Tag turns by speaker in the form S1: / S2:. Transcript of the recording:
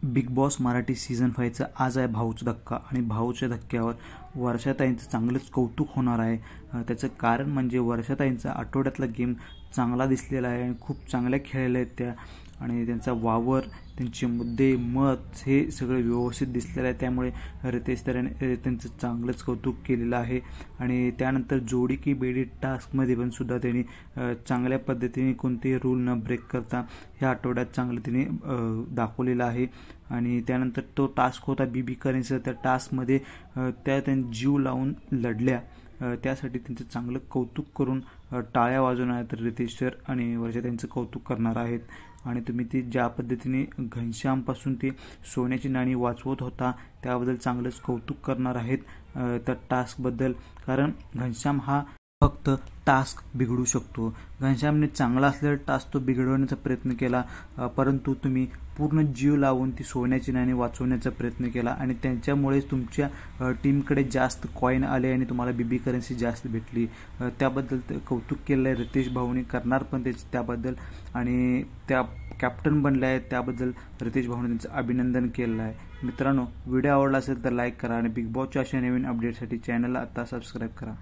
S1: Big boss Marathi season 5चा आज आहे भाऊचा धक्का आणि भाऊच्या धक्क्यावर वर्षाताईंचं चांगलंच कौतुक होणार आहे। त्याचं कारण म्हणजे वर्षाताईंचा आठवड्यातला गेम चांगला दिसलेला आहे आणि खूप चांगल्या खेळल्या आहेत त्या आणि त्यांचा वावर, त्यांचे मुद्दे, मत हे सगळं व्यवस्थित दिसलेलं आहे। त्यामुळे रितेश तऱ्हेने त्यांचं चांगलंच कौतुक केलेलं आहे आणि त्यानंतर जोडी की बेडी टास्कमध्ये पण सुद्धा त्यांनी चांगल्या पद्धतीने कोणतेही रूल न ब्रेक करता ह्या आठवड्यात चांगलं त्यांनी दाखवलेलं आहे। आणि त्यानंतर तो टास्क होता बीबी करेंचा, त्या टास्कमध्ये त्यांनी जीव लावून लढल्या, त्यासाठी त्यांचं चांगलं कौतुक करून टाळ्या वाजवणार आहेत रितेश सर आणि वर्षा त्यांचं कौतुक करणार आहेत। आणि तुम्ही ती ज्या पद्धतीने घनश्यामपासून ते सोन्याची नाणी वाचवत होता त्याबद्दल चांगलंच कौतुक करणार आहेत त्या टास्कबद्दल, कारण घनश्याम हा फक्त टास्क बिघडू शकतो। घनश्यामने चांगला असलेला टास्क तो बिघडवण्याचा प्रयत्न केला, परंतु तुम्ही पूर्ण जीव लावून ती सोन्याची नाणी वाचवण्याचा प्रयत्न केला आणि त्यांच्यामुळेच तुमच्या टीमकडे जास्त कॉईन आले आणि तुम्हाला बीबी करन्सी जास्त भेटली। त्याबद्दल कौतुक केलं आहे रितेश भाऊने, करणार पण त्याबद्दल आणि त्या कॅप्टन बनले आहेत त्याबद्दल रितेश भाऊने त्यांचं अभिनंदन केलं आहे। मित्रांनो, व्हिडिओ आवडला असेल तर लाईक करा आणि बिग बॉसच्या अशा नवीन अपडेटसाठी चॅनलला आता सबस्क्राईब करा।